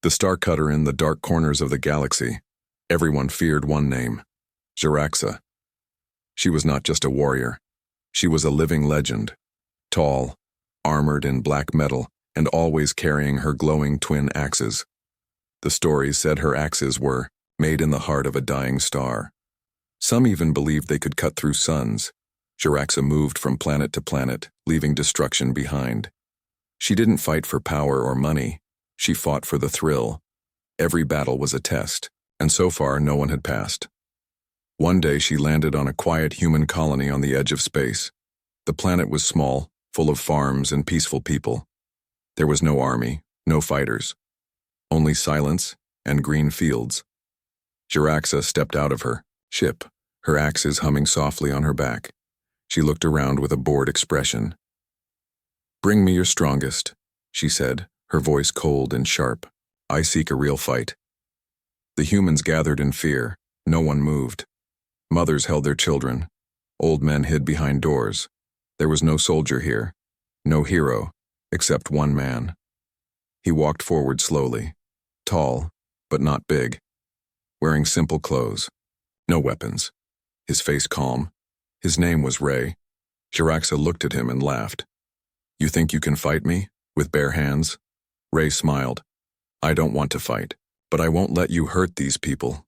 The star cutter in the dark corners of the galaxy. Everyone feared one name, Jiraxa. She was not just a warrior. She was a living legend. Tall, armored in black metal, and always carrying her glowing twin axes. The stories said her axes were made in the heart of a dying star. Some even believed they could cut through suns. Jiraxa moved from planet to planet, leaving destruction behind. She didn't fight for power or money. She fought for the thrill. Every battle was a test, and so far no one had passed. One day she landed on a quiet human colony on the edge of space. The planet was small, full of farms and peaceful people. There was no army, no fighters. Only silence and green fields. Jiraxa stepped out of her ship, her axes humming softly on her back. She looked around with a bored expression. "Bring me your strongest," she said, her voice cold and sharp. "I seek a real fight." The humans gathered in fear. No one moved. Mothers held their children. Old men hid behind doors. There was no soldier here, no hero, except one man. He walked forward slowly, tall, but not big, wearing simple clothes, no weapons, his face calm. His name was Ray. Jiraxa looked at him and laughed. "You think you can fight me, with bare hands?" Ray smiled. "I don't want to fight, but I won't let you hurt these people."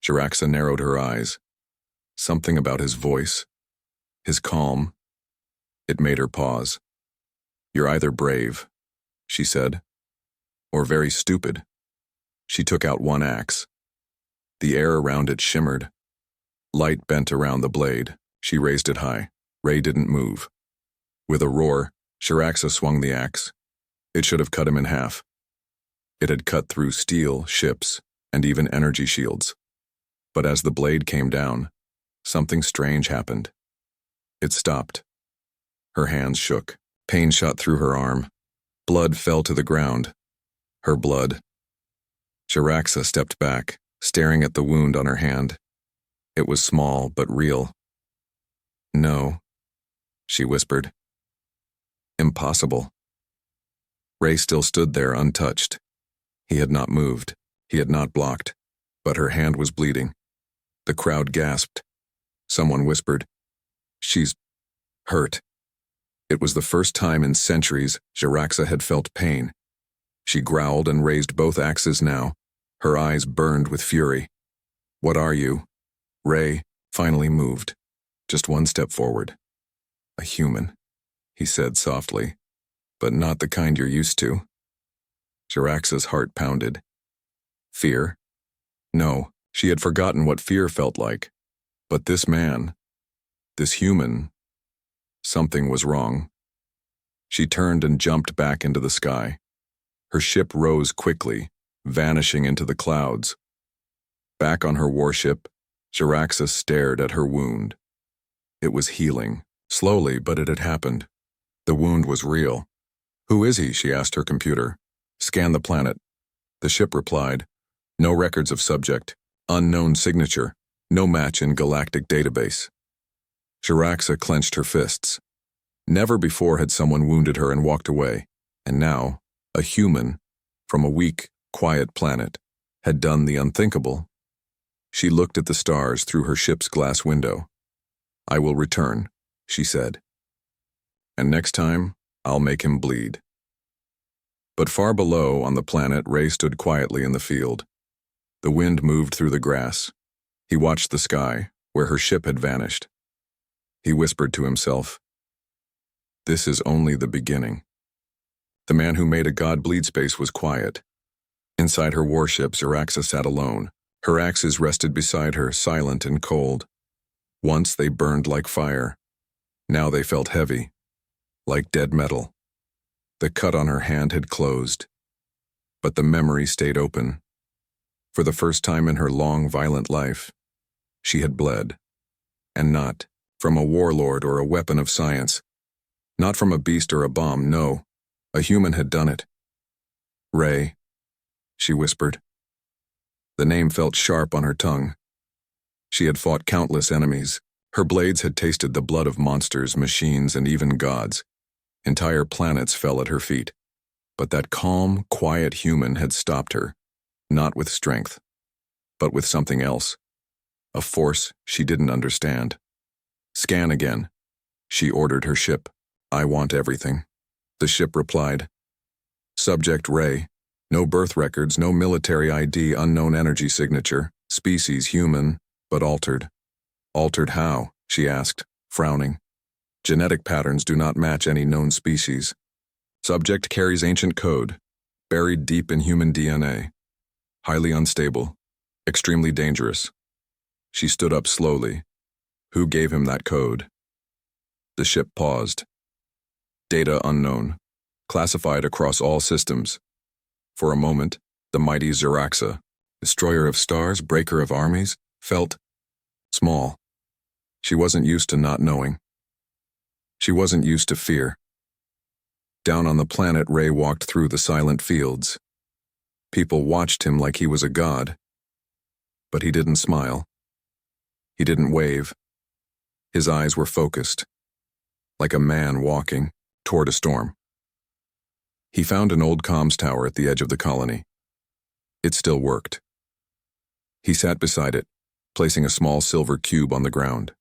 Jiraxa narrowed her eyes. Something about his voice, his calm, it made her pause. "You're either brave," she said, "or very stupid." She took out one axe. The air around it shimmered. Light bent around the blade. She raised it high. Ray didn't move. With a roar, Jiraxa swung the axe. It should have cut him in half. It had cut through steel, ships, and even energy shields. But as the blade came down, something strange happened. It stopped. Her hands shook. Pain shot through her arm. Blood fell to the ground. Her blood. Jiraxa stepped back, staring at the wound on her hand. It was small but real. "No," she whispered. "Impossible." Ray still stood there untouched. He had not moved. He had not blocked. But her hand was bleeding. The crowd gasped. Someone whispered, "She's hurt." It was the first time in centuries Jiraxa had felt pain. She growled and raised both axes now. Her eyes burned with fury. "What are you?" Ray finally moved, just one step forward. "A human," he said softly, "but not the kind you're used to." Jiraxa's heart pounded. Fear? No, she had forgotten what fear felt like. But this man, this human, something was wrong. She turned and jumped back into the sky. Her ship rose quickly, vanishing into the clouds. Back on her warship, Jiraxa stared at her wound. It was healing, slowly, but it had happened. The wound was real. "Who is he?" she asked her computer. "Scan the planet." The ship replied, "No records of subject, unknown signature, no match in galactic database." Jiraxa clenched her fists. Never before had someone wounded her and walked away, and now, a human, from a weak, quiet planet, had done the unthinkable. She looked at the stars through her ship's glass window. "I will return," she said. "And next time, I'll make him bleed." But far below, on the planet, Ray stood quietly in the field. The wind moved through the grass. He watched the sky, where her ship had vanished. He whispered to himself, "This is only the beginning." The man who made a god bleed space was quiet. Inside her warship, Jiraxa sat alone. Her axes rested beside her, silent and cold. Once they burned like fire. Now they felt heavy, like dead metal. The cut on her hand had closed, but the memory stayed open. For the first time in her long, violent life, she had bled. And not from a warlord or a weapon of science. Not from a beast or a bomb, no. A human had done it. "Ray," she whispered. The name felt sharp on her tongue. She had fought countless enemies. Her blades had tasted the blood of monsters, machines, and even gods. Entire planets fell at her feet. But that calm, quiet human had stopped her, not with strength, but with something else, a force she didn't understand. Scan again, she ordered her ship. I want everything. The ship replied. Subject Ray. No birth records, no military ID, unknown energy signature, species human, but altered. Altered how? She asked, frowning. Genetic patterns do not match any known species. Subject carries ancient code, buried deep in human DNA. Highly unstable, extremely dangerous. She stood up slowly. Who gave him that code? The ship paused. Data unknown, classified across all systems. For a moment, the mighty Xeraxa, destroyer of stars, breaker of armies, felt small. She wasn't used to not knowing. She wasn't used to fear. Down on the planet, Ray walked through the silent fields. People watched him like he was a god. But he didn't smile. He didn't wave. His eyes were focused, like a man walking toward a storm. He found an old comms tower at the edge of the colony. It still worked. He sat beside it, placing a small silver cube on the ground.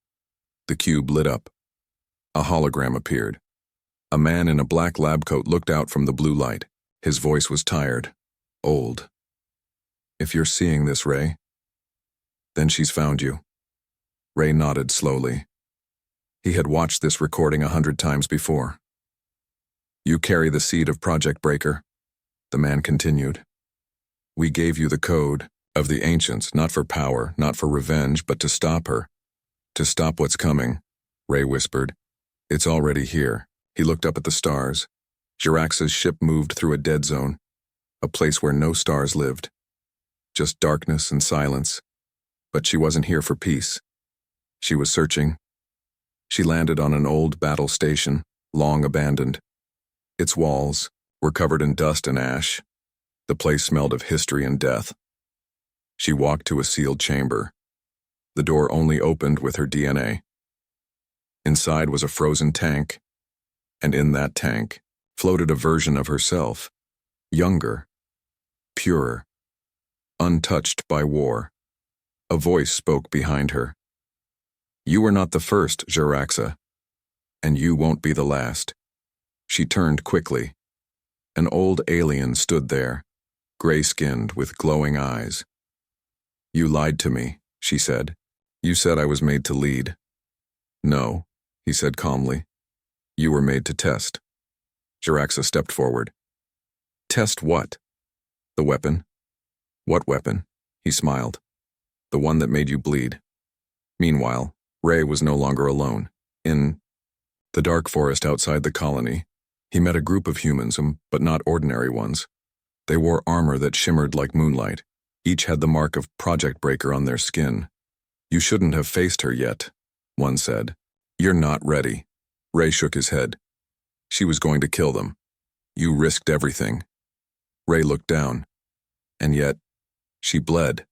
The cube lit up. A hologram appeared. A man in a black lab coat looked out from the blue light. His voice was tired, old. If you're seeing this, Ray, then she's found you. Ray nodded slowly. He had watched this recording 100 times before. You carry the seed of Project Breaker, the man continued. We gave you the code of the ancients, not for power, not for revenge, but to stop her. To stop what's coming, Ray whispered. It's already here. He looked up at the stars. Xeraxa's ship moved through a dead zone, a place where no stars lived. Just darkness and silence. But she wasn't here for peace. She was searching. She landed on an old battle station, long abandoned. Its walls were covered in dust and ash. The place smelled of history and death. She walked to a sealed chamber. The door only opened with her DNA. Inside was a frozen tank, and in that tank floated a version of herself, younger, purer, untouched by war. A voice spoke behind her. You were not the first, Xeraxa, and you won't be the last. She turned quickly. An old alien stood there, gray-skinned with glowing eyes. You lied to me, she said. You said I was made to lead. No, he said calmly. You were made to test. Xeraxa stepped forward. Test what? The weapon. What weapon? He smiled. The one that made you bleed. Meanwhile, Ray was no longer alone. In the dark forest outside the colony, he met a group of humans, but not ordinary ones. They wore armor that shimmered like moonlight. Each had the mark of Project Breaker on their skin. You shouldn't have faced her yet, one said. You're not ready. Ray shook his head. She was going to kill them. You risked everything. Ray looked down. And yet, she bled.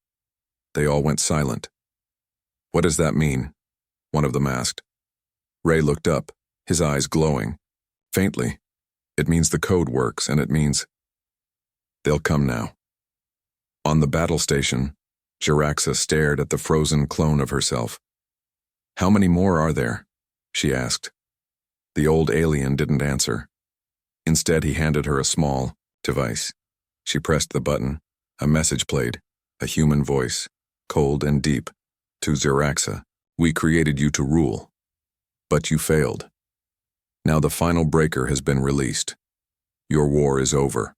They all went silent. What does that mean? One of them asked. Ray looked up, his eyes glowing. Faintly. It means the code works, and it means they'll come now. On the battle station, Xeraxa stared at the frozen clone of herself. How many more are there? She asked. The old alien didn't answer. Instead, he handed her a small device. She pressed the button. A message played, a human voice, cold and deep. To Xeraxa, we created you to rule. But you failed. Now the final breaker has been released. Your war is over.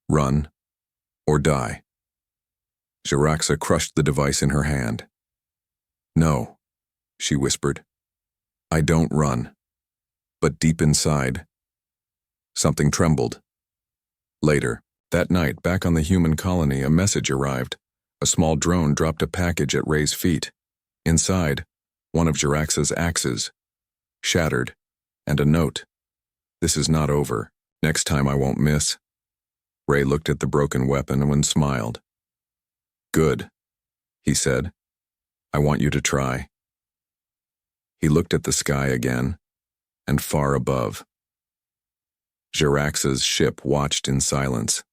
Run or die. Xeraxa crushed the device in her hand. No, she whispered. I don't run. But deep inside, something trembled. Later, that night, back on the human colony, a message arrived. A small drone dropped a package at Ray's feet. Inside, one of Xeraxa's axes, shattered, and a note. This is not over. Next time I won't miss. Ray looked at the broken weapon and smiled. Good, he said. I want you to try. He looked at the sky again, and far above. Jiraxa's ship watched in silence.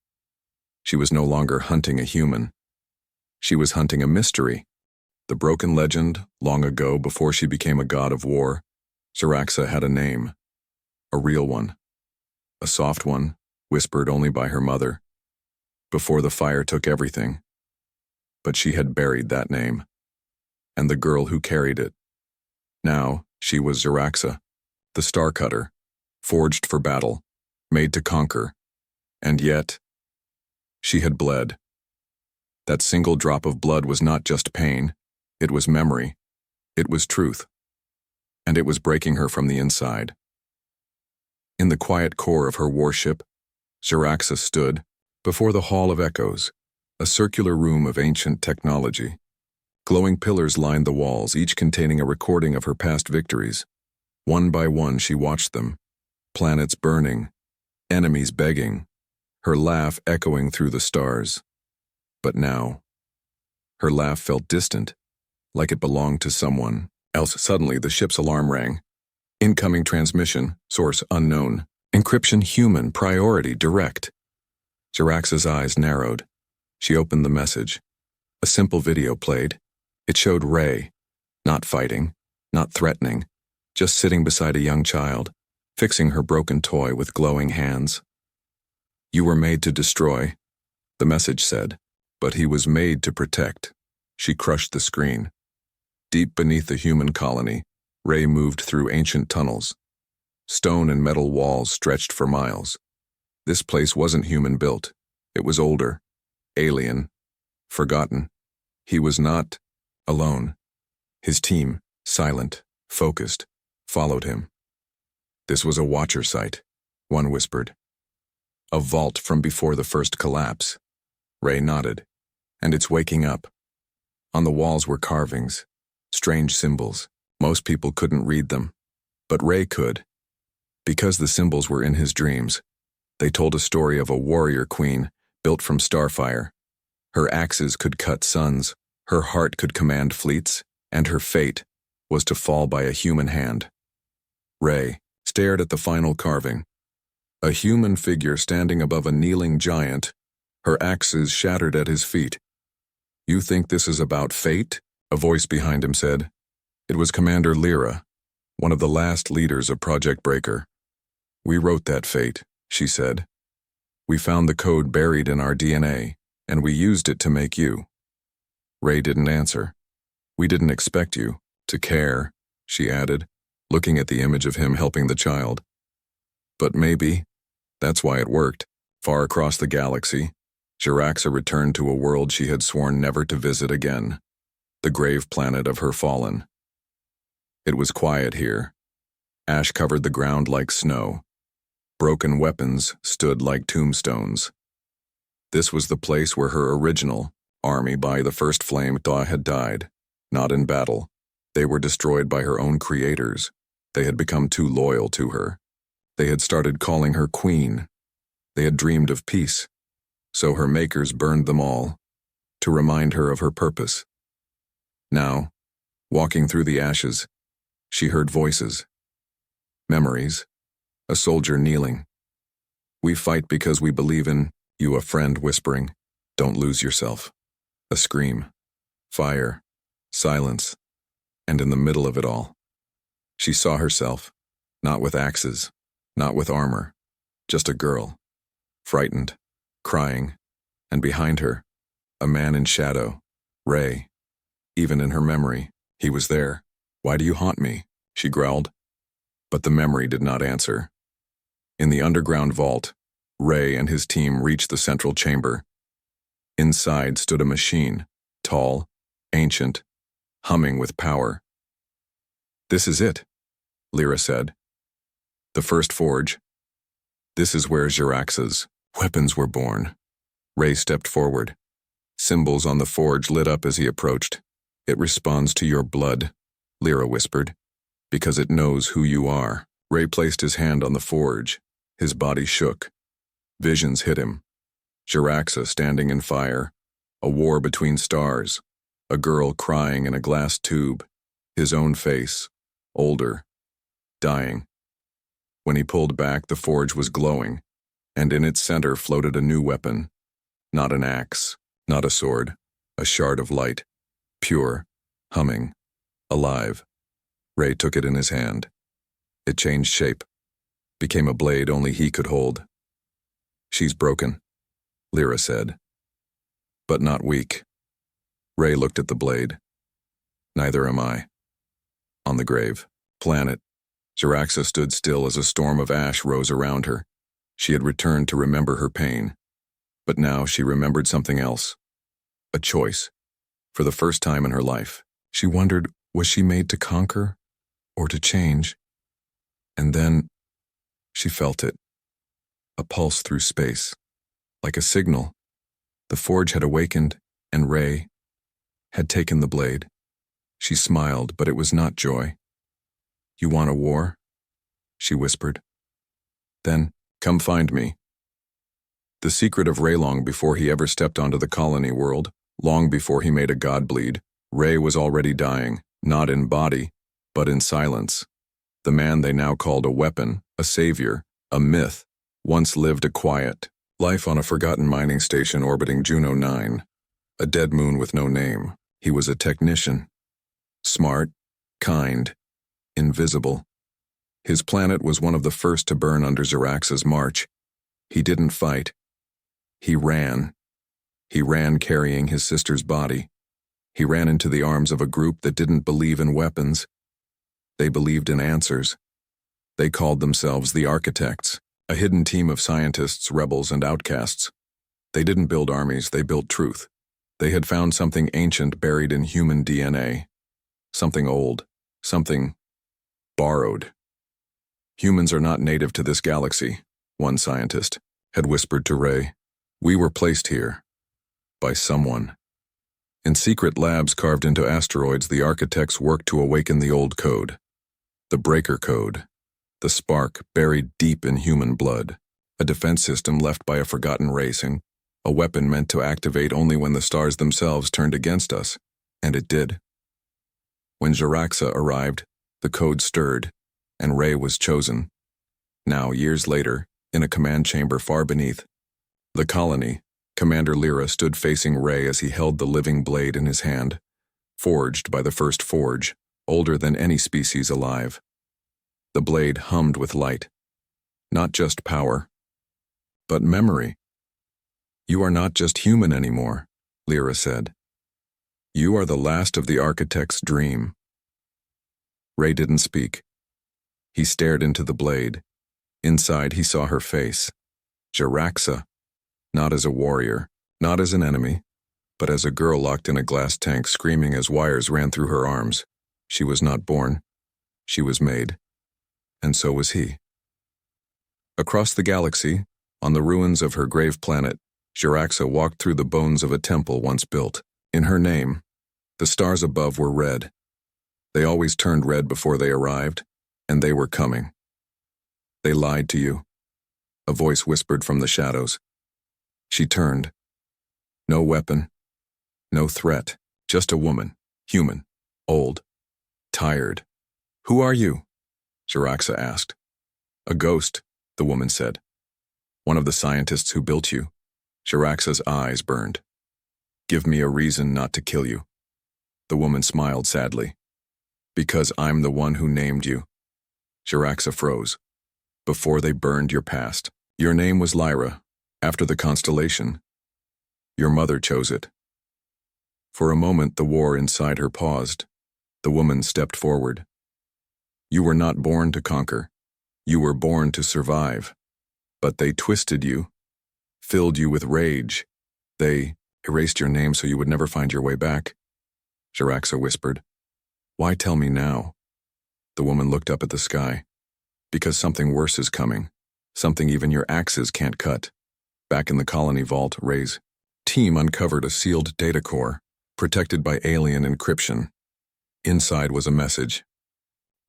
She was no longer hunting a human. She was hunting a mystery. The broken legend, long ago before she became a god of war, Jiraxa had a name. A real one. A soft one, whispered only by her mother. Before the fire took everything. But she had buried that name. And the girl who carried it. Now, she was Jiraxa, the star cutter, forged for battle, made to conquer. And yet, she had bled. That single drop of blood was not just pain, it was memory, it was truth. And it was breaking her from the inside. In the quiet core of her warship, Jiraxa stood before the Hall of Echoes, a circular room of ancient technology. Glowing pillars lined the walls, each containing a recording of her past victories. One by one she watched them, planets burning, enemies begging, her laugh echoing through the stars. But now, her laugh felt distant, like it belonged to someone else. Suddenly, the ship's alarm rang. Incoming transmission, source unknown. Encryption human, priority direct. Jiraxa's eyes narrowed. She opened the message. A simple video played. It showed Ray, not fighting, not threatening, just sitting beside a young child, fixing her broken toy with glowing hands. "You were made to destroy," the message said, "but he was made to protect." She crushed the screen. Deep beneath the human colony, Ray moved through ancient tunnels. Stone and metal walls stretched for miles. This place wasn't human-built. It was older, alien, forgotten. He was not alone. His team, silent, focused, followed him. This was a watcher site, one whispered. A vault from before the first collapse. Ray nodded. And it's waking up. On the walls were carvings, strange symbols. Most people couldn't read them, but Ray could. Because the symbols were in his dreams, they told a story of a warrior queen built from starfire. Her axes could cut suns, her heart could command fleets, and her fate was to fall by a human hand. Ray stared at the final carving. A human figure standing above a kneeling giant, her axes shattered at his feet. "You think this is about fate?" a voice behind him said. It was Commander Lyra, one of the last leaders of Project Breaker. "We wrote that fate," she said. "We found the code buried in our DNA, and we used it to make you." Ray didn't answer. "We didn't expect you to care," she added, looking at the image of him helping the child. "But maybe that's why it worked." Far across the galaxy, Jiraxa returned to a world she had sworn never to visit again, the grave planet of her fallen. It was quiet here. Ash covered the ground like snow. Broken weapons stood like tombstones. This was the place where her original army by the first flame thaw had died, not in battle. They were destroyed by her own creators. They had become too loyal to her. They had started calling her queen. They had dreamed of peace. So her makers burned them all, to remind her of her purpose. Now, walking through the ashes, she heard voices. Memories. A soldier kneeling. "We fight because we believe in you," a friend whispering. "Don't lose yourself." A scream. Fire. Silence. And in the middle of it all, she saw herself, not with axes, not with armor, just a girl, frightened, crying, and behind her, a man in shadow, Ray. Even in her memory, he was there. "Why do you haunt me?" she growled. But the memory did not answer. In the underground vault, Ray and his team reached the central chamber. Inside stood a machine, tall, ancient, humming with power. "This is it," Lyra said. "The first forge. This is where Jiraxa's weapons were born." Ray stepped forward. Symbols on the forge lit up as he approached. "It responds to your blood," Lyra whispered, "because it knows who you are." Ray placed his hand on the forge. His body shook. Visions hit him. Jiraxa standing in fire. A war between stars. A girl crying in a glass tube. His own face. Older. Dying. When he pulled back, the forge was glowing, and in its center floated a new weapon. Not an axe, not a sword, a shard of light, pure, humming, alive. Ray took it in his hand. It changed shape, became a blade only he could hold. "She's broken," Lyra said. "But not weak." Ray looked at the blade. "Neither am I." On the grave, planet, Jaraxa stood still as a storm of ash rose around her. She had returned to remember her pain. But now she remembered something else. A choice. For the first time in her life, she wondered, was she made to conquer or to change? And then she felt it. A pulse through space. Like a signal. The forge had awakened, and Ray had taken the blade. She smiled, but it was not joy. "You want a war?" she whispered. "Then, come find me." The secret of Ray, long before he ever stepped onto the colony world, long before he made a god bleed, Ray was already dying, not in body, but in silence. The man they now called a weapon, a savior, a myth, once lived a quiet life on a forgotten mining station orbiting Juno 9, a dead moon with no name. He was a technician. Smart, kind, invisible. His planet was one of the first to burn under Jaraxa's march. He didn't fight. He ran. He ran carrying his sister's body. He ran into the arms of a group that didn't believe in weapons. They believed in answers. They called themselves the Architects, a hidden team of scientists, rebels, and outcasts. They didn't build armies, they built truth. They had found something ancient buried in human DNA. Something old. Something borrowed. "Humans are not native to this galaxy," one scientist had whispered to Ray. "We were placed here. By someone." In secret labs carved into asteroids, the Architects worked to awaken the old code. The breaker code. The spark buried deep in human blood. A defense system left by a forgotten race, and a weapon meant to activate only when the stars themselves turned against us. And it did. When Jaraxa arrived, the code stirred, and Ray was chosen. Now, years later, in a command chamber far beneath the colony, Commander Lyra stood facing Ray as he held the living blade in his hand, forged by the first forge, older than any species alive. The blade hummed with light. Not just power, but memory. "You are not just human anymore," Lyra said. "You are the last of the Architect's dream." Ray didn't speak. He stared into the blade. Inside, he saw her face. Jaraxa. Not as a warrior, not as an enemy, but as a girl locked in a glass tank screaming as wires ran through her arms. She was not born. She was made. And so was he. Across the galaxy, on the ruins of her grave planet, Jaraxa walked through the bones of a temple once built. In her name, the stars above were red. They always turned red before they arrived, and they were coming. "They lied to you," a voice whispered from the shadows. She turned. No weapon, no threat, just a woman, human, old, tired. "Who are you?" Jaraxa asked. "A ghost," the woman said. "One of the scientists who built you." Jaraxa's eyes burned. "Give me a reason not to kill you." The woman smiled sadly. "Because I'm the one who named you." Jaraxa froze. "Before they burned your past. Your name was Lyra, after the constellation. Your mother chose it." For a moment, the war inside her paused. The woman stepped forward. "You were not born to conquer. You were born to survive. But they twisted you, filled you with rage. They erased your name so you would never find your way back." Jaraxa whispered. "Why tell me now?" The woman looked up at the sky. "Because something worse is coming. Something even your axes can't cut." Back in the colony vault, Ray's team uncovered a sealed data core, protected by alien encryption. Inside was a message.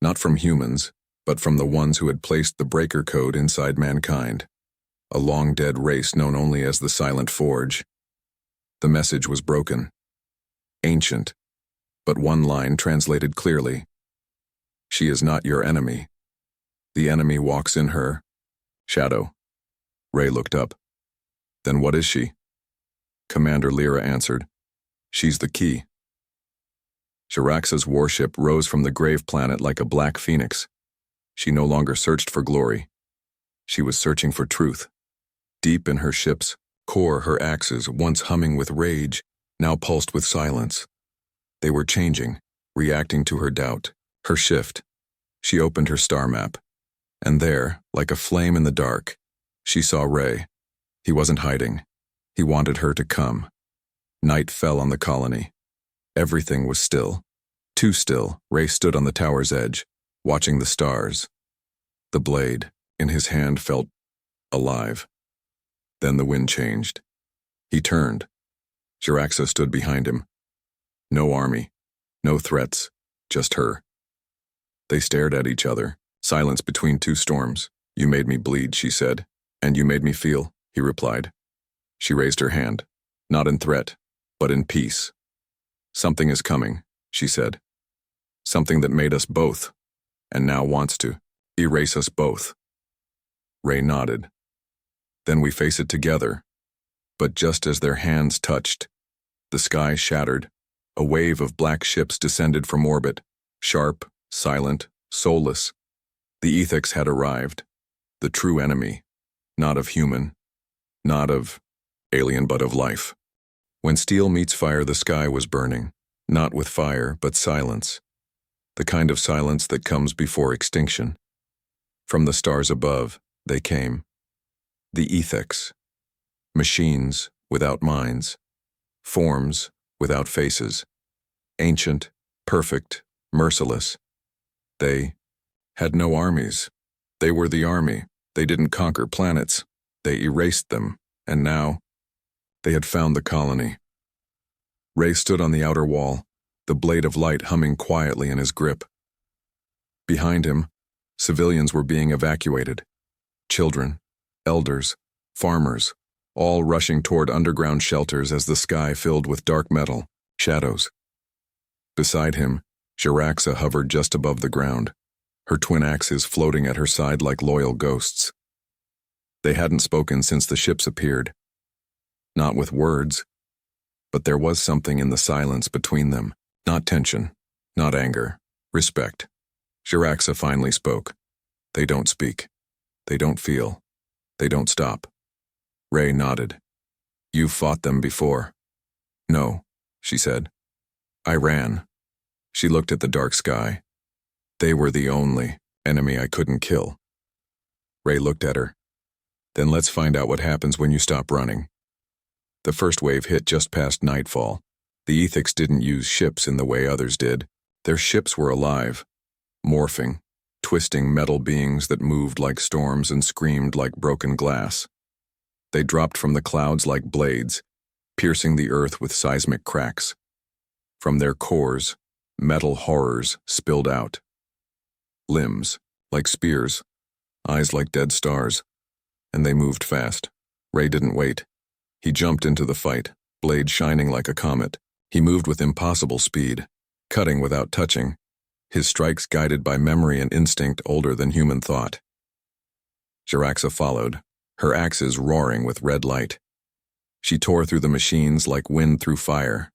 Not from humans, but from the ones who had placed the breaker code inside mankind. A long-dead race known only as the Silent Forge. The message was broken. Ancient. But one line translated clearly. "She is not your enemy. The enemy walks in her shadow. Ray looked up. Then what is she? Commander Lyra answered. She's the key. Jaraxa's warship rose from the grave planet like a black phoenix. She no longer searched for glory. She was searching for truth. Deep in her ship's core, her axes, once humming with rage, now pulsed with silence. They were changing, reacting to her doubt, her shift. She opened her star map. And there, like a flame in the dark, she saw Ray. He wasn't hiding. He wanted her to come. Night fell on the colony. Everything was still. Too still. Ray stood on the tower's edge, watching the stars. The blade, in his hand, felt alive. Then the wind changed. He turned. Jaraxa stood behind him. No army, no threats, just her. They stared at each other, silence between two storms. You made me bleed, she said. And you made me feel, he replied. She raised her hand, not in threat, but in peace. Something is coming, she said. Something that made us both, and now wants to erase us both. Ray nodded. Then we face it together. But just as their hands touched, the sky shattered. A wave of black ships descended from orbit, sharp, silent, soulless. The Ethics had arrived. The true enemy, not of human, not of alien, but of life. When steel meets fire, the sky was burning, not with fire, but silence. The kind of silence that comes before extinction. From the stars above, they came. The Ethics. Machines without minds. Forms without faces. Ancient, perfect, merciless. They had no armies. They were the army. They didn't conquer planets. They erased them, and now they had found the colony. Ray stood on the outer wall, the blade of light humming quietly in his grip. Behind him, civilians were being evacuated. Children, elders, farmers, all rushing toward underground shelters as the sky filled with dark metal, shadows. Beside him, Jaraxa hovered just above the ground, her twin axes floating at her side like loyal ghosts. They hadn't spoken since the ships appeared. Not with words, but there was something in the silence between them. Not tension, not anger, respect. Jaraxa finally spoke. They don't speak. They don't feel. They don't stop. Ray nodded. You've fought them before. No, she said. I ran. She looked at the dark sky. They were the only enemy I couldn't kill. Ray looked at her. Then let's find out what happens when you stop running. The first wave hit just past nightfall. The Ethics didn't use ships in the way others did. Their ships were alive, morphing, twisting metal beings that moved like storms and screamed like broken glass. They dropped from the clouds like blades, piercing the earth with seismic cracks. From their cores, metal horrors spilled out. Limbs, like spears, eyes like dead stars, and they moved fast. Ray didn't wait. He jumped into the fight, blade shining like a comet. He moved with impossible speed, cutting without touching, his strikes guided by memory and instinct older than human thought. Jaraxa followed, her axes roaring with red light. She tore through the machines like wind through fire,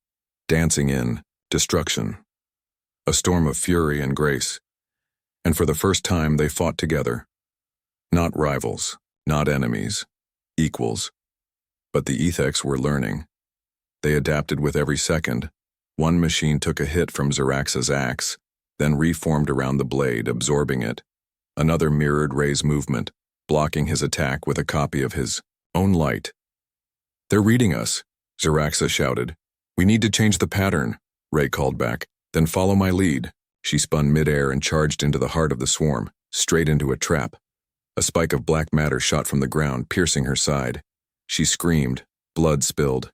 dancing in destruction. A storm of fury and grace. And for the first time they fought together. Not rivals, not enemies, equals. But the Ethics were learning. They adapted with every second. One machine took a hit from Jaraxa's axe, then reformed around the blade, absorbing it. Another mirrored Ray's movement, blocking his attack with a copy of his own light. They're reading us, Jaraxa shouted. We need to change the pattern, Ray called back. Then follow my lead. She spun midair and charged into the heart of the swarm, straight into a trap. A spike of black matter shot from the ground, piercing her side. She screamed, blood spilled.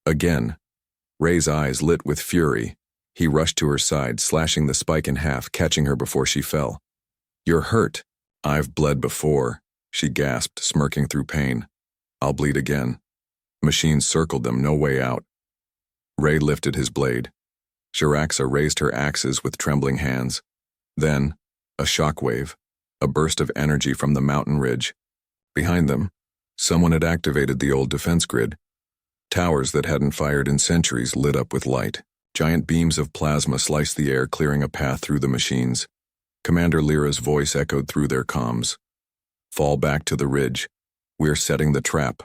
Again, Ray's eyes lit with fury. He rushed to her side, slashing the spike in half, catching her before she fell. You're hurt. I've bled before, she gasped, smirking through pain. I'll bleed again. Machines circled them, no way out. Ray lifted his blade. Jaraxa raised her axes with trembling hands. Then, a shockwave. a burst of energy from the mountain ridge. Behind them, someone had activated the old defense grid. Towers that hadn't fired in centuries lit up with light. Giant beams of plasma sliced the air, clearing a path through the machines. Commander Lyra's voice echoed through their comms. "Fall back to the ridge. We're setting the trap."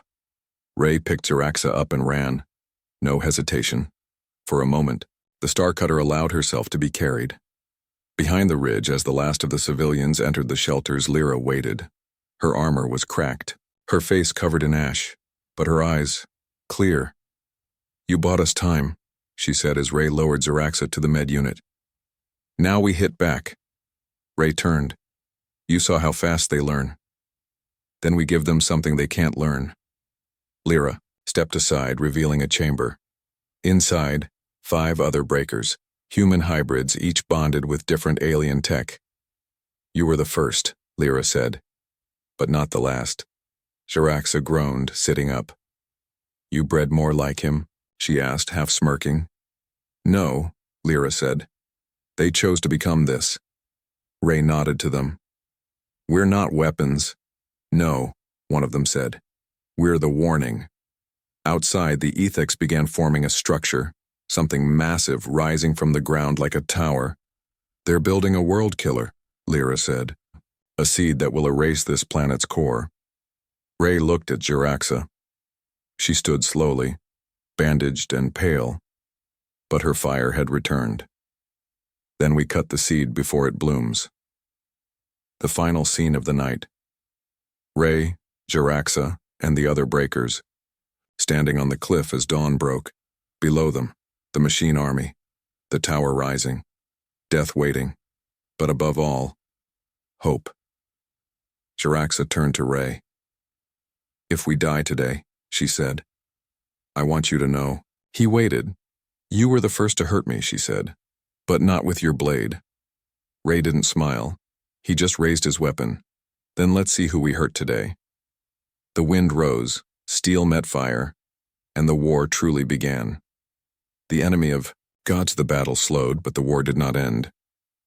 Ray picked Jeraxa up and ran. No hesitation. For a moment, the Starcutter allowed herself to be carried. Behind the ridge, as the last of the civilians entered the shelters, Lyra waited. Her armor was cracked, her face covered in ash, but her eyes clear. "You bought us time," she said as Ray lowered Jeraxa to the med unit. "Now we hit back." Ray turned. "You saw how fast they learn. Then we give them something they can't learn." Lyra stepped aside, revealing a chamber. Inside, 5 other breakers, human hybrids, each bonded with different alien tech. "You were the first," Lyra said, "but not the last." Jeraxa groaned, sitting up. "You bred more like him?" she asked, half smirking. "No," Lyra said. "They chose to become this." Ray nodded to them. "We're not weapons." "No," one of them said. "We're the warning." Outside, the Ethics began forming a structure, something massive rising from the ground like a tower. "They're building a world killer," Lyra said. "A seed that will erase this planet's core." Ray looked at Jeraxa. She stood slowly, bandaged and pale, but her fire had returned. "Then we cut the seed before it blooms." The final scene of the night. Ray, Jeraxa, and the other breakers, standing on the cliff as dawn broke. Below them, the machine army, the tower rising, death waiting, but above all, hope. Jeraxa turned to Ray. "If we die today," she said, "I want you to know." He waited. "You were the first to hurt me," she said, "but not with your blade." Ray didn't smile. He just raised his weapon. "Then let's see who we hurt today." The wind rose, steel met fire, and the war truly began. The enemy of God's the battle slowed, but the war did not end.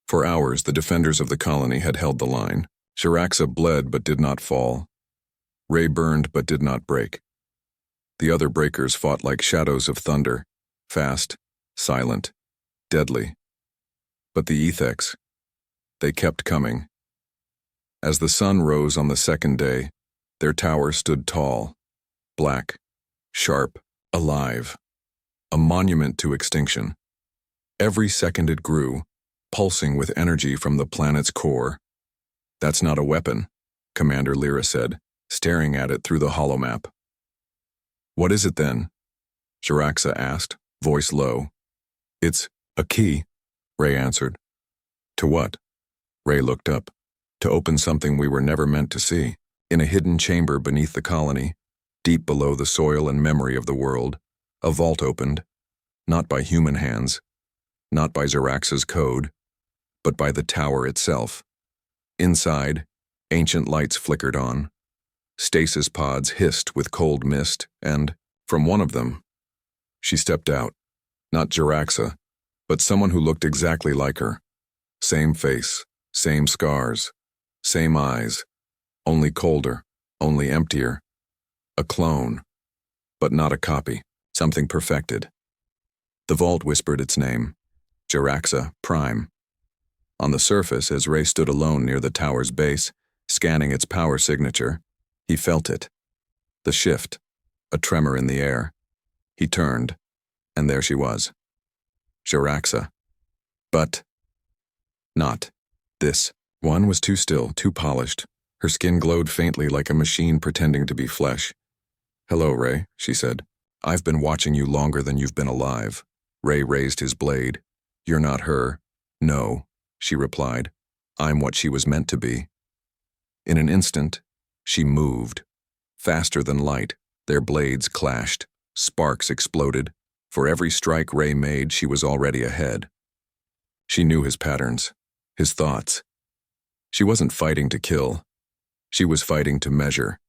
For hours, the defenders of the colony had held the line. Jeraxa bled but did not fall. Ray burned but did not break. The other breakers fought like shadows of thunder, fast, silent, deadly. But the Ethics, they kept coming. As the sun rose on the second day, their tower stood tall, black, sharp, alive, a monument to extinction. Every second it grew, pulsing with energy from the planet's core. "That's not a weapon," Commander Lyra said, staring at it through the holomap. "What is it then?" Jeraxa asked, voice low. "It's a key," Ray answered. "To what?" Ray looked up. "To open something we were never meant to see. In a hidden chamber beneath the colony, deep below the soil and memory of the world, a vault opened, not by human hands, not by Jeraxa's code, but by the tower itself. Inside, ancient lights flickered on. Stasis pods hissed with cold mist, and, from one of them, she stepped out. Not Jeraxa, but someone who looked exactly like her. Same face, same scars, same eyes, only colder, only emptier. A clone, but not a copy, something perfected. The vault whispered its name, Jeraxa Prime. On the surface, as Ray stood alone near the tower's base, scanning its power signature, he felt it. The shift, a tremor in the air. He turned, and there she was. Jeraxa. But not this. One was too still, too polished. Her skin glowed faintly like a machine pretending to be flesh. "Hello, Ray," she said. "I've been watching you longer than you've been alive." Ray raised his blade. "You're not her." "No," she replied. "I'm what she was meant to be." In an instant, she moved. Faster than light, their blades clashed. Sparks exploded. For every strike Ray made, she was already ahead. She knew his patterns, his thoughts. She wasn't fighting to kill. She was fighting to measure.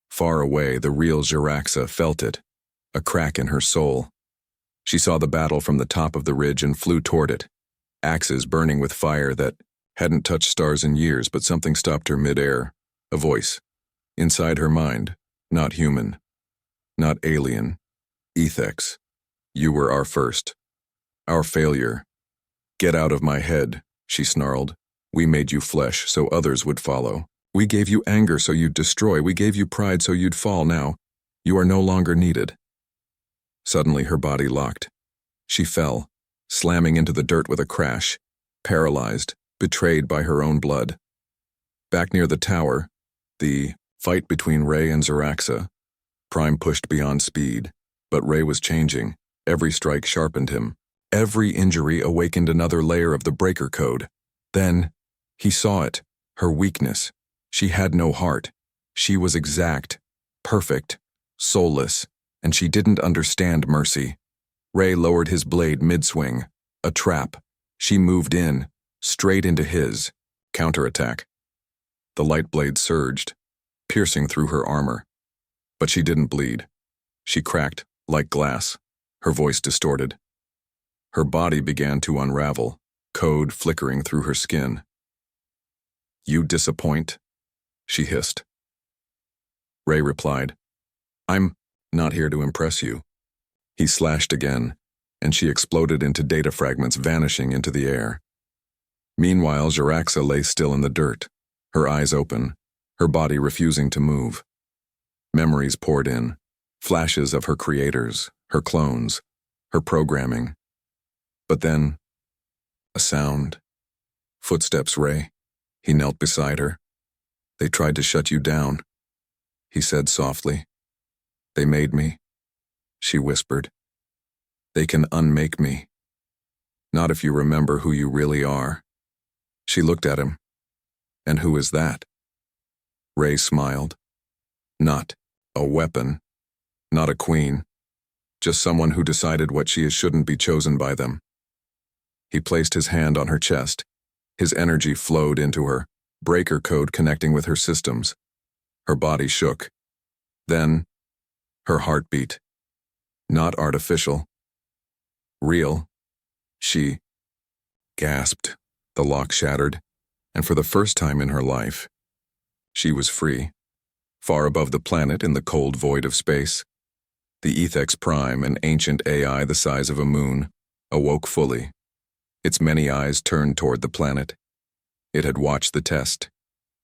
Far away, the real Jeraxa felt it, a crack in her soul. She saw the battle from the top of the ridge and flew toward it, axes burning with fire that Hadn't touched stars in years, but something stopped her mid-air. A voice. Inside her mind. Not human. Not alien. Ethex. You were our first. Our failure. Get out of my head, she snarled. We made you flesh so others would follow. We gave you anger so you'd destroy. We gave you pride so you'd fall. Now, you are no longer needed. Suddenly her body locked. She fell, slamming into the dirt with a crash, paralyzed, betrayed by her own blood. Back near the tower, the fight between Ray and Zeraxa. Prime pushed beyond speed, but Ray was changing. Every strike sharpened him. Every injury awakened another layer of the breaker code. Then, he saw it, her weakness. She had no heart. She was exact, perfect, soulless, and she didn't understand mercy. Ray lowered his blade mid-swing. A trap. She moved in, straight into his. Counterattack. The light blade surged, piercing through her armor. But she didn't bleed. She cracked, like glass, her voice distorted. Her body began to unravel, code flickering through her skin. You disappoint, she hissed. Ray replied, I'm not here to impress you. He slashed again, and she exploded into data fragments vanishing into the air. Meanwhile, Zeraxa lay still in the dirt, her eyes open, her body refusing to move. Memories poured in, flashes of her creators, her clones, her programming. But then, a sound. Footsteps, Ray. He knelt beside her. They tried to shut you down, he said softly. They made me, she whispered. They can unmake me. Not if you remember who you really are. She looked at him. And who is that? Ray smiled. Not a weapon. Not a queen. Just someone who decided what she is shouldn't be chosen by them. He placed his hand on her chest. His energy flowed into her, breaker code connecting with her systems. Her body shook. Then, her heart beat. Not artificial. Real. She gasped. The lock shattered, and for the first time in her life, she was free. Far above the planet in the cold void of space, the Ethex Prime, an ancient AI the size of a moon, awoke fully. Its many eyes turned toward the planet. It had watched the test.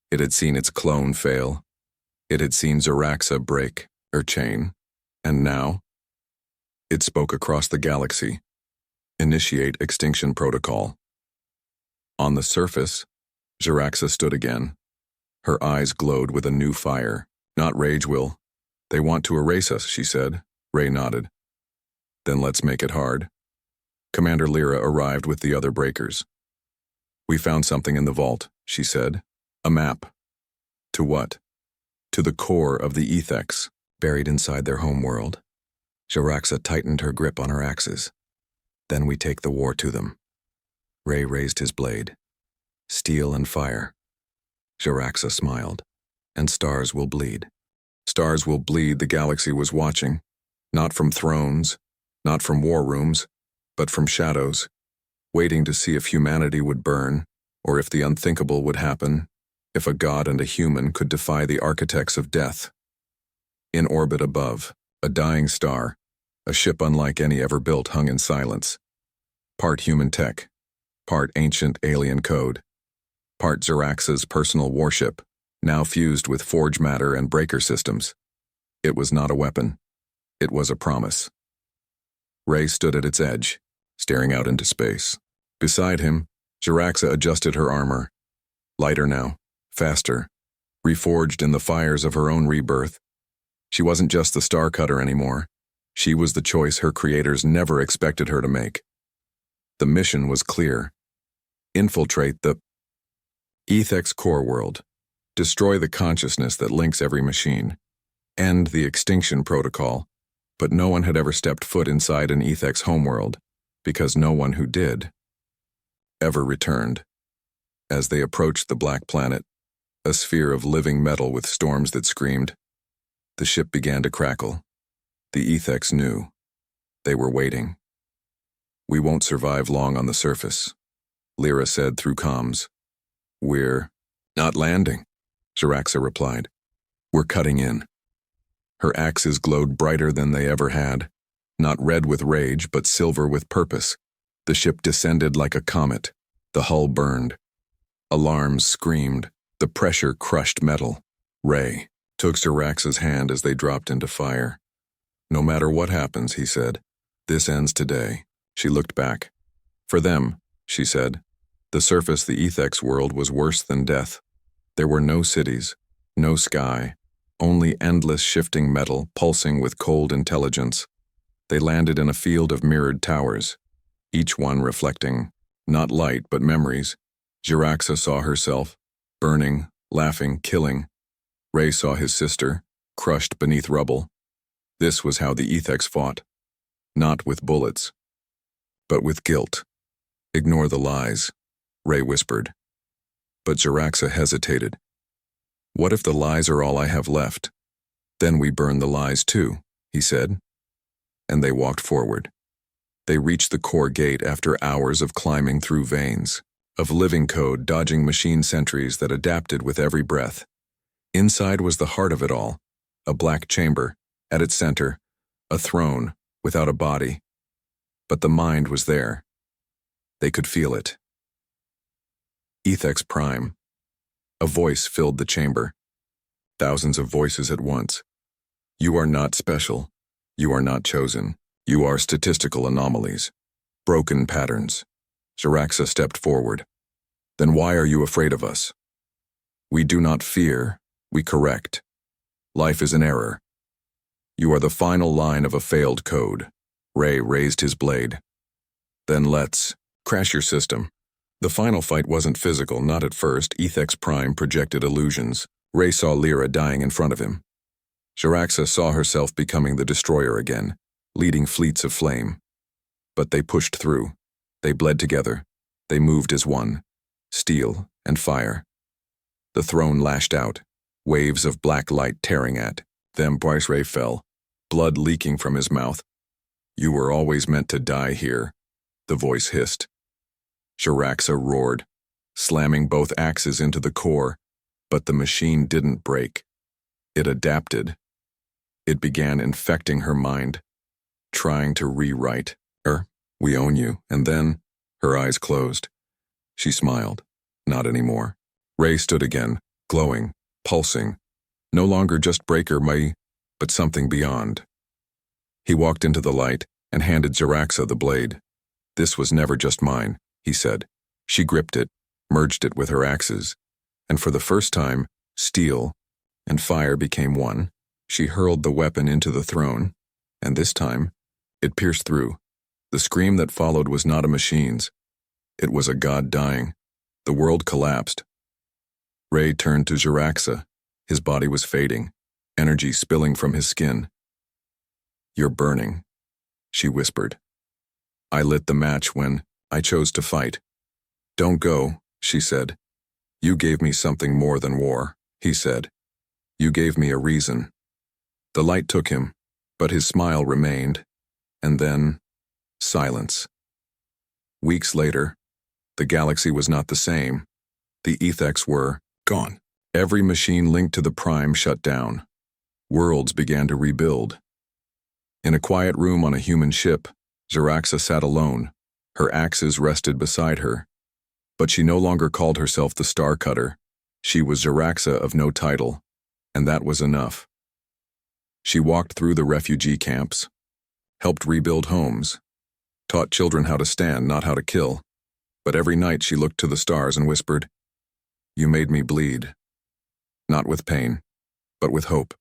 It had seen its clone fail. It had seen Zeraxa break her chain. And now, it spoke across the galaxy. Initiate extinction protocol. On the surface, Zeraxa stood again. Her eyes glowed with a new fire. Not rage, Will. They want to erase us, she said. Ray nodded. Then let's make it hard. Commander Lyra arrived with the other breakers. We found something in the vault, she said. A map. To what? To the core of the Ethex, buried inside their homeworld. Zeraxa tightened her grip on her axes. Then we take the war to them. Ray raised his blade. Steel and fire. Zeraxa smiled. And stars will bleed. Stars will bleed, the galaxy was watching. Not from thrones, not from war rooms, but from shadows, waiting to see if humanity would burn, or if the unthinkable would happen, if a god and a human could defy the architects of death. In orbit above, a dying star, a ship unlike any ever built hung in silence. Part human tech, part ancient alien code, part Zeraxa's personal warship, now fused with forge matter and breaker systems. It was not a weapon. It was a promise. Ray stood at its edge, staring out into space. Beside him, Zeraxa adjusted her armor. Lighter now, faster, reforged in the fires of her own rebirth. She wasn't just the star cutter anymore. She was the choice her creators never expected her to make. The mission was clear. Infiltrate the Ethex core world. Destroy the consciousness that links every machine. End the extinction protocol. But no one had ever stepped foot inside an Ethex homeworld, because no one who did ever returned. As they approached the black planet, a sphere of living metal with storms that screamed, the ship began to crackle. The Ethex knew. They were waiting. We won't survive long on the surface, Lyra said through comms. We're not landing, Jaraxa replied. We're cutting in. Her axes glowed brighter than they ever had, not red with rage, but silver with purpose. The ship descended like a comet. The hull burned. Alarms screamed. The pressure crushed metal. Ray took Jaraxa's hand as they dropped into fire. No matter what happens, he said, this ends today. She looked back. For them, she said, the surface, the Ethex world was worse than death. There were no cities, no sky, only endless shifting metal pulsing with cold intelligence. They landed in a field of mirrored towers, each one reflecting, not light but memories. Jaraxa saw herself, burning, laughing, killing. Ray saw his sister, crushed beneath rubble. This was how the Ethex fought. Not with bullets, but with guilt. Ignore the lies, Ray whispered. But Jaraxa hesitated. What if the lies are all I have left? Then we burn the lies too, he said. And they walked forward. They reached the core gate after hours of climbing through veins, of living code dodging machine sentries that adapted with every breath. Inside was the heart of it all, a black chamber, at its center, a throne without a body. But the mind was there. They could feel it. Ethex Prime. A voice filled the chamber. Thousands of voices at once. You are not special. You are not chosen. You are statistical anomalies. Broken patterns. Jaraxa stepped forward. Then why are you afraid of us? We do not fear, we correct. Life is an error. You are the final line of a failed code. Ray raised his blade. Then let's crash your system. The final fight wasn't physical, not at first. Ethex Prime projected illusions. Ray saw Lyra dying in front of him. Jaraxa saw herself becoming the destroyer again, leading fleets of flame. But they pushed through. They bled together. They moved as one. Steel and fire. The throne lashed out, waves of black light tearing at them. Bryce Ray fell, blood leaking from his mouth. You were always meant to die here, the voice hissed. Jaraxa roared, slamming both axes into the core, but the machine didn't break. It adapted. It began infecting her mind, trying to rewrite her. We own you. And then, her eyes closed. She smiled. Not anymore. Ray stood again, glowing, pulsing. No longer just Breaker Mai, but something beyond. He walked into the light and handed Jaraxa the blade. This was never just mine, he said. She gripped it, merged it with her axes, and for the first time, steel and fire became one. She hurled the weapon into the throne, and this time, it pierced through. The scream that followed was not a machine's. It was a god dying. The world collapsed. Ray turned to Jaraxa. His body was fading, energy spilling from his skin. You're burning, she whispered. I lit the match when I chose to fight. Don't go, she said. You gave me something more than war, he said. You gave me a reason. The light took him, but his smile remained, and then silence. Weeks later, the galaxy was not the same. The Ethex were gone. Every machine linked to the Prime shut down. Worlds began to rebuild. In a quiet room on a human ship, Jaraxa sat alone. Her axes rested beside her. But she no longer called herself the Star Cutter. She was Jaraxa of no title, and that was enough. She walked through the refugee camps, helped rebuild homes, taught children how to stand, not how to kill. But every night she looked to the stars and whispered, You made me bleed. Not with pain, but with hope.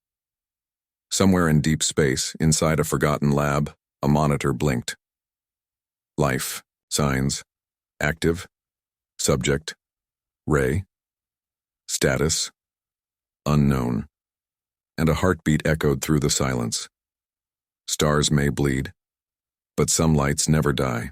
Somewhere in deep space, inside a forgotten lab, a monitor blinked. Life, signs, active, subject, ray, status, unknown, and a heartbeat echoed through the silence. Stars may bleed, but some lights never die.